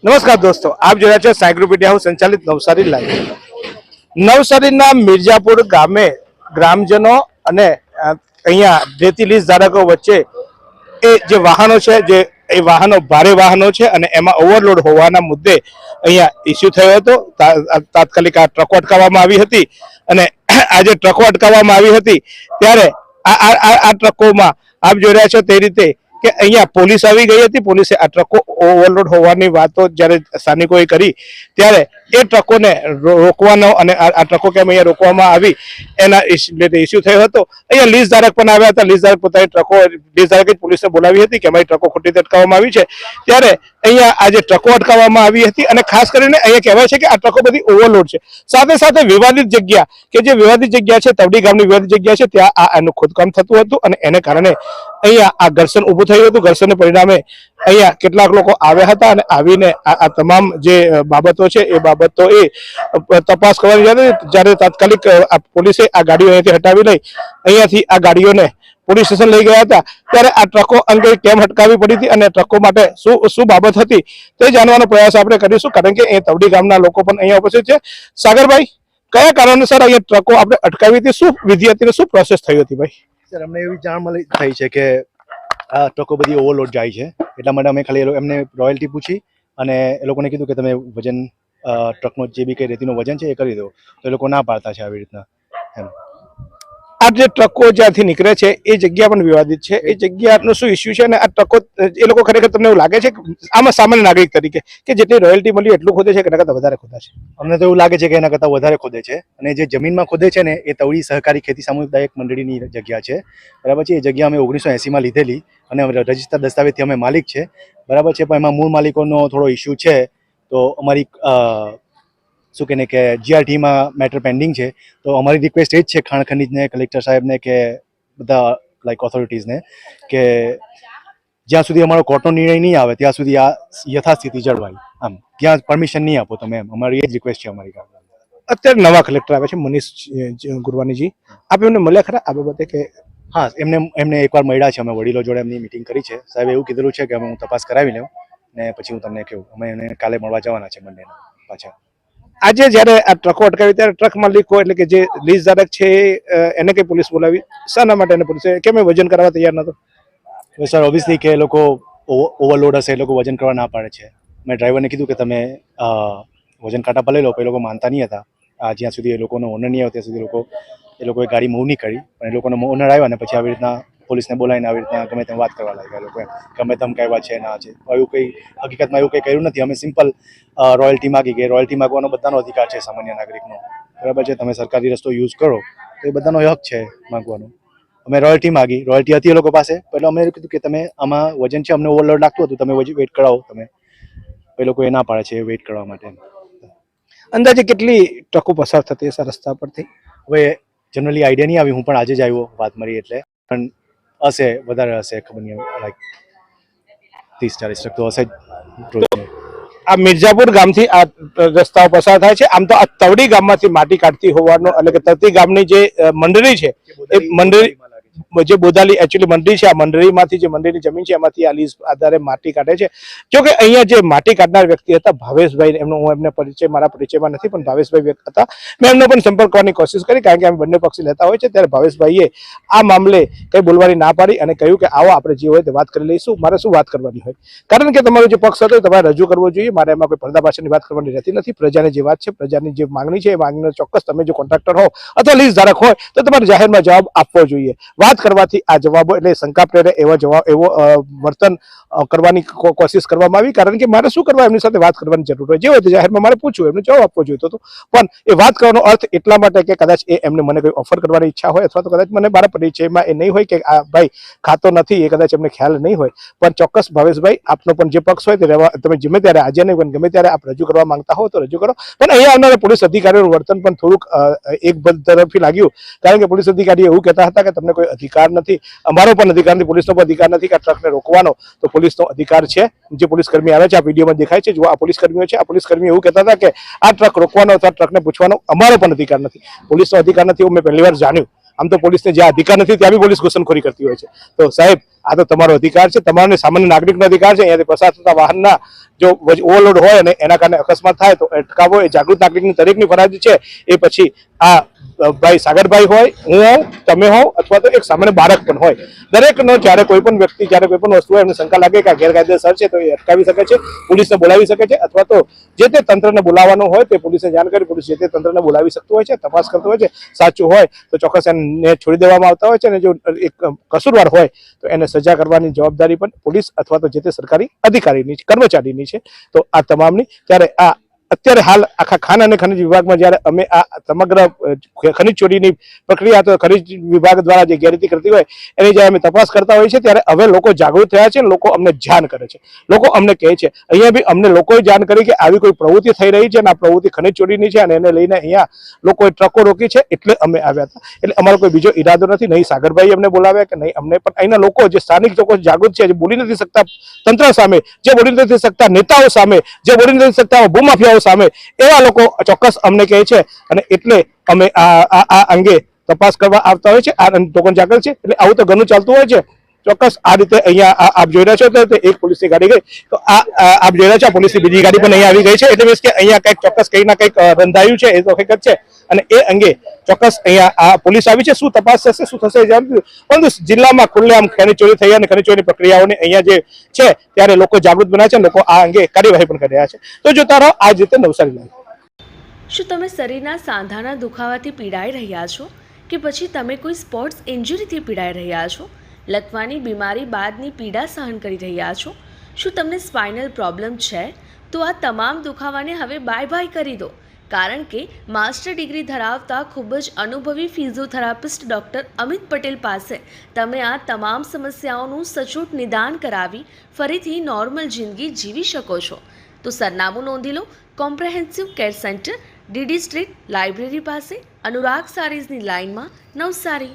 નમસ્કાર દોસ્તો, આપ જોયા છે સાઈ ગ્રુપ મીડિયા હાઉસ સંચાલિત નવસારી લાઈવ. નવસારીના મિર્જાપુર ગામે ગ્રામજનો અને અહીંયા રેતી લીઝ ધારકો વચ્ચે એ જે વાહનો છે એ વાહનો ભારે વાહનો છે અને એમાં ઓવરલોડ હોવાના મુદ્દે અહીંયા ઇસ્યુ થયો હતો. તાત્કાલિક આ ટ્રકો અટકાવવામાં આવી હતી અને આ જે ટ્રકો અટકાવવામાં આવી હતી ત્યારે આ ટ્રકોમાં આપ જોઈ રહ્યા છો તે રીતે કે અહીંયા પોલીસ આવી ગઈ હતી. પોલીસે આ ટ્રકો ઓવરલોડ હોવાની વાતો જ્યારે સ્થાનિકોએ કરી ત્યારે એ ટ્રકોને રોકવાનો અને આ ટ્રકો કેમ અહીંયા રોકવામાં આવી એના ઇસ્યુ થયો હતો. અહીંયા લીઝ ધારક પણ આવ્યા હતા. લીઝ ધારક પોતાની ટ્રકો લીઝ ધારકે પોલીસને બોલાવી હતી કે અમારી ટ્રકો ખોટી રીતે અટકાવવામાં આવી છે. ત્યારે અહીંયા આજે ટ્રકો અટકાવવામાં આવી હતી અને ખાસ કરીને અહીંયા કહેવાય છે કે આ ટ્રકો બધી ઓવરલોડ છે. સાથે સાથે વિવાદિત જગ્યા કે જે વિવાદિત જગ્યા છે તવડી ગામની વિવાદિત જગ્યા છે ત્યાં આનું ખોદકામ થતું હતું અને એને કારણે અહીંયા આ ઘર્ષણ ઊભું થયું હતું. ઘર્ષણને પરિણામે અહીંયા કેટલાક લોકો આવ્યા હતા અને આવીને આ તમામ જે બાબતો છે એ બાબતો એ તપાસ કરવાની હતી. જ્યારે તાત્કાલિક પોલીસે આ ગાડીઓ અહીંયાથી હટાવી લઈ અહીંયાથી આ ગાડીઓને પોલીસ સ્ટેશન લઈ ગયા હતા. ત્યારે આ ટ્રકો અંગે કેમ હટકાવી પડી હતી અને ટ્રકો માટે શું બાબત હતી તે જાણવાનો પ્રયાસ આપણે કરીશું, કારણ કે એ તવડી ગામના લોકો પણ અહીંયા ઉપસ્થિત છે. સાગરભાઈ, કયા કારણોસર અહીંયા ટ્રકો આપણે અટકાવી હતી, શું વિધિ હતી, શું પ્રોસેસ થઈ હતી? ભાઈ સર, અમને એવી જાણ થઈ છે કે આ ટ્રકો બધી ઓવરલોડ જાય છે, એટલા માટે અમે ખાલી એમને રોયલ્ટી પૂછી અને એ લોકોને કીધું કે તમે વજન ટ્રકનો જે બી કંઈ રેતીનું વજન છે એ કરી દો, તો એ લોકો ના પાડતા છે આવી રીતના એમ. આ જે ટ્રકો જ્યાંથી નીકળે છે એ જગ્યા પણ વિવાદિત છે. એ જગ્યાનો શું ઇસ્યુ છે અને આ ટ્રકો એ લોકો ખરેખર તમને એવું લાગે છે આમાં સામાન્ય નાગરિક તરીકે કે જેટલી રોયલ્ટી મળી એટલું ખોદે છે કે એના કરતાં વધારે ખોદા છે? અમને તો એવું લાગે છે કે એના કરતાં વધારે ખોદે છે અને જે જમીનમાં ખોદે છે ને એ તવડી સહકારી ખેતી સામુદાયિક મંડળીની જગ્યા છે, બરાબર છે. એ જગ્યા અમે 1980માં લીધેલી અને રજિસ્ટર દસ્તાવેજથી અમે માલિક છે, બરાબર છે. પણ એમાં મૂળ માલિકોનો થોડો ઇસ્યુ છે, તો અમારી શું કહે કે જીઆરટીમાં મેટર પેન્ડિંગ છે. તો અમારી રિક્વેસ્ટ એ જ છે ખાણ ખનીજને, કલેક્ટર સાહેબને કે બધા લાઈક ઓથોરિટીઝને કે જ્યાં સુધી અમારો કોર્ટનો નિર્ણય નહીં આવે ત્યાં સુધી આ યથાસ્થિતિ જળવાય, આમ ત્યાં પરમિશન નહીં આપો તમે, એમ અમારી એ જ રિક્વેસ્ટ છે અમારી. અત્યારે નવા કલેક્ટર આવે છે મનીષ ગુરવાનીજી, આપ એમને મળ્યા ખરા આ બાબતે કે? હા, એમને એકવાર મળ્યા છે, અમે વડીલો જોડે એમની મિટિંગ કરી છે. સાહેબ એવું કીધેલું છે કે હું તપાસ કરાવી લઉં ને પછી હું તમને કહું. અમે એને કાલે મળવા જવાના છે મંડેના પાછા. આજે જ્યારે આ ટ્રકો અટકાવી ત્યારે ટ્રક માલિકો એટલે કે જે લીઝ ધારક છે એને કઈ પોલીસ બોલાવી? શાના માટે એને પોલીસે કેમ વજન કરવા તૈયાર નતો? સર, ઓબ્વિયસલી કે એ લોકો ઓવરલોડ હશે, એ લોકો વજન કરવા ના પાડે છે. મેં ડ્રાઈવરને કીધું કે તમે વજન કાંટા પર લઈ લો, પણ એ લોકો માનતા નહીં હતા. જ્યાં સુધી એ લોકોનો ઓનર નહીં આવ્યો ત્યાં સુધી એ લોકોએ ગાડી મૂવ નહીં કરી. પણ એ લોકોનો ઓનર આવ્યા ને પછી આવી રીતના પોલીસને બોલાવીને આવી રીતના ગમે તેમ વાત કરવા લાગ્યા. એ લોકો ગમે તેમ કહેવા છે ના છે, એવું કંઈ હકીકતમાં એવું કંઈ કર્યું નથી. અમે સિમ્પલ રોયલ્ટી માગી કે રોયલ્ટી માગવાનો બધાનો અધિકાર છે સામાન્ય નાગરિકનો, બરાબર છે. તમે સરકારી રસ્તો યુઝ કરો તો એ બધાનો હક છે માગવાનો. અમે રોયલ્ટી માગી, રોયલ્ટી હતી એ લોકો પાસે, એટલે અમે કીધું કે તમે આમાં વજન છે, અમને ઓવરલોડ લાગતું હતું, તમે વેઇટ કરાવો તમે. એ લોકો એ ના પાડે છે વેઇટ કરવા માટે. અંદાજે કેટલી ટ્રકો પસાર થતી હશે રસ્તા પરથી? હવે જનરલી આઈડિયા નહીં આવી, હું પણ આજે જ આવ્યો વાત મળી એટલે, પણ હશે, વધારે હશે, ખબર નહીં, લાઈક 30-40 ટ્રક તો હશે જ. આ મિર્જાપુર ગામથી આ રસ્તાઓ પસાર થાય છે. આમ તો આ તવડી ગામમાંથી માટી કાઢતી હોવાનો એટલે કે તવડી ગામની જે મંડળી છે એ મંડળી જે બોદાલી એકચ્યુઅલી મંડળી છે, આ મંડળીમાંથી જે મંડળીની જમીન છે એમાંથી આ લીઝ આધારે માટી કાઢે છે. જો કે અહીંયા જે માટી કાઢનાર વ્યક્તિ હતા ભાવેશભાઈ, એમનો હું એમને પરિચય મારા પરિચયમાં નથી, પણ ભાવેશભાઈ વ્યક્તિ હતા. મેં એમનો પણ સંપર્ક કરવાની કોશિશ કરી, કારણ કે અમે બંને પક્ષી લેતા હોય છે. ત્યારે ભાવેશભાઈએ આ મામલે કંઈ બોલવાની ના પાડી અને કહ્યું કે આવો આપણે જે હોય તે વાત કરી લઈશું, મારે શું વાત કરવાની હોય, કારણ કે તમારો જે પક્ષ હતો તમારે રજૂ કરવો જોઈએ. મારે એમાં કોઈ પડદા પાછળની વાત કરવાની રહેતી નથી. પ્રજાની જે વાત છે, પ્રજાની જે માંગણી છે એ માંગણીનો ચોક્કસ તમે જો કોન્ટ્રાક્ટર હો અથવા લીઝ ધારક હોય તો તમારે જાહેરમાં જવાબ આપવો જોઈએ. વાત કરવાથી આ જવાબો એટલે શંકા પ્રેરે એવો વર્તન કરવાની કોશિશ કરવામાં આવી, કારણ કે મારે શું કરવા એમની સાથે વાત કરવાની જરૂર હોય. જે હોય તો જાહેરમાં મારે પૂછવું, એમને જવાબ આપવો જોઈતો હતો. પણ એ વાત કરવાનો અર્થ એટલા માટે કે કદાચ એમને મને કોઈ ઓફર કરવાની ઈચ્છા હોય અથવા તો કદાચ મને મારા પરિચયમાં એ નહીં હોય કે આ ભાઈ ખાતો નથી, એ કદાચ એમને ખ્યાલ નહીં હોય. પણ ચોક્કસ ભાવેશભાઈ, આપનો પણ જે પક્ષ હોય તે તમે ગમે ત્યારે, આજે નહીં પણ ગમે ત્યારે આપ રજૂ કરવા માંગતા હો તો રજૂ કરો. પણ અહીંયા આવનારા પોલીસ અધિકારીઓનું વર્તન પણ થોડુંક એક તરફી લાગ્યું, કારણ કે પોલીસ અધિકારીઓ એવું કહેતા હતા કે તમને કોઈ અધિકાર નથી, અમારો પણ અધિકાર નથી, પોલીસનો પણ અધિકાર નથી કે આ ટ્રકને રોકવાનો. તો પોલીસનો અધિકાર છે. જે પોલીસ કર્મી આવે છે આ વિડીયોમાં દેખાય છે, જો આ પોલીસ કર્મીઓ છે, આ પોલીસ કર્મીઓ એવું કહેતા હતા કે આ ટ્રક રોકવાનો અથવા ટ્રકને પૂછવાનો અમારો પણ અધિકાર નથી, પોલીસનો અધિકાર નથી. એવું મેં પહેલી વાર જાણ્યું. આમ તો પોલીસને જ્યાં અધિકાર નથી ત્યાં બી પોલીસ ઘૂસણખોરી કરતી હોય છે. તો સાહેબ, આ તો તમારો અધિકાર છે, તમારો સામાન્ય નાગરિકનો અધિકાર છે. અહીંયાથી પસાર થતા વાહનના જો ઓવરલોડ હોય અને એના કારણે અકસ્માત થાય તો અટકાવો એ જાગૃત નાગરિકની દરેકની ફરજ છે. એ પછી આ ભાઈ સાગરભાઈ હોય, હું હોઉં, તમે હોવ, અથવા તો એક સામાન્ય બાળક પણ હોય, દરેકનો જ્યારે કોઈ પણ વ્યક્તિ જ્યારે કોઈ પણ વસ્તુ હોય એમને શંકા લાગે કે આ ગેરકાયદેસર છે તો એ અટકાવી શકે છે, પોલીસને બોલાવી શકે છે, અથવા તો જે તે તંત્રને બોલાવવાનું હોય તે પોલીસને જાણ કરી પોલીસ જે તે તંત્રને બોલાવી શકતું હોય છે, તપાસ કરતું હોય છે. સાચું હોય તો ચોક્કસ એને છોડી દેવામાં આવતા હોય છે, અને જો એક કસૂરવાર હોય તો એને સજા કરવાની જવાબદારી પણ પોલીસ અથવા તો જે તે સરકારી અધિકારીની કર્મચારીની છે. તો આ તમામની ત્યારે આ અત્યારે હાલ આખા ખાણ અને ખનિજ વિભાગમાં જ્યારે અમે આ સમગ્ર ખનિજ ચોરીની પ્રક્રિયા તો ખનિજ વિભાગ દ્વારા જે ગેરરીતિ કરતી હોય એની જ્યારે અમે તપાસ કરતા હોઈએ છીએ ત્યારે હવે લોકો જાગૃત થયા છે, લોકો અમને જાણ કરે છે, લોકો અમને કહે છે. અહીંયા બી અમને લોકોએ જાણ કરી કે આવી કોઈ પ્રવૃત્તિ થઈ રહી છે અને આ પ્રવૃત્તિ ખનિજ ચોરીની છે અને એને લઈને અહીંયા લોકોએ ટ્રકો રોકી છે એટલે અમે આવ્યા હતા. એટલે અમારો કોઈ બીજો ઈરાદો નથી, નહીં સાગરભાઈ અમને બોલાવ્યા કે નહીં અમને, પણ અહીંના લોકો જે સ્થાનિક લોકો જાગૃત છે, જે બોલી નથી શકતા તંત્ર સામે, જે બોલી નથી શકતા નેતાઓ સામે, જે બોલી નથી શકતા ભૂમાફિયાઓ સામે, એવા લોકો ચોક્કસ અમને કહે છે અને એટલે અમે આ અંગે તપાસ કરવા આવતા હોય છે. આ ટોકન જાગૃત છે એટલે આવું તો ઘણું ચાલતું હોય છે. ચોક્કસ આ રીતે અહીંયા આપ જોઈ રહ્યા છો તો એક પોલીસની ગાડી ગઈ તો આપ જોઈ રહ્યા છો પોલીસની બીજી ગાડી પણ અહીંયા આવી ગઈ છે. એટલે મીન્સ કે અહીંયા કંઈક ચોક્કસ કંઈક ના કંઈક રંધાયું છે, એ તો હકીકત છે અને એ અંગે ચોક્કસ અહીંયા આ પોલીસ આવી છે. શું તપાસ થશે, શું થશે જાણતું, પરંતુ જિલ્લામાં ખુલ્લેઆમ ખનિજ ચોરી થઈ અને ખનિજ ચોરીની પ્રક્રિયાઓને અહીંયા જે છે ત્યારે લોકો જાગૃત બન્યા છે, લોકો આ અંગે કાર્યવાહી પણ કરી રહ્યા છે. તો જોતા રહો આ જ રીતે નવસારી લાઈવ. શું તમે શરીરના સાંધાના દુખાવાથી પીડાઈ રહ્યા છો કે પછી તમે કોઈ સ્પોર્ટ્સ ઇન્જરીથી પીડાઈ રહ્યા છો? લકવાની બીમારી બાદની પીડા સહન કરી રહ્યા છો? શું તમને સ્પાઇનલ પ્રોબ્લેમ છે? તો આ તમામ દુખાવાને હવે બાય બાય કરી દો, કારણ કે માસ્ટર ડિગ્રી ધરાવતા ખૂબ જ અનુભવી ફિઝિયોથેરાપિસ્ટ ડૉક્ટર અમિત પટેલ પાસે તમે આ તમામ સમસ્યાઓનું સચોટ નિદાન કરાવી ફરીથી નોર્મલ જિંદગી જીવી શકો છો. તો સરનામું નોંધી લો. Comprehensive care centre, DD street, library પાસે, અનુરાગ સારીઝની લાઇનમાં, નવસારી.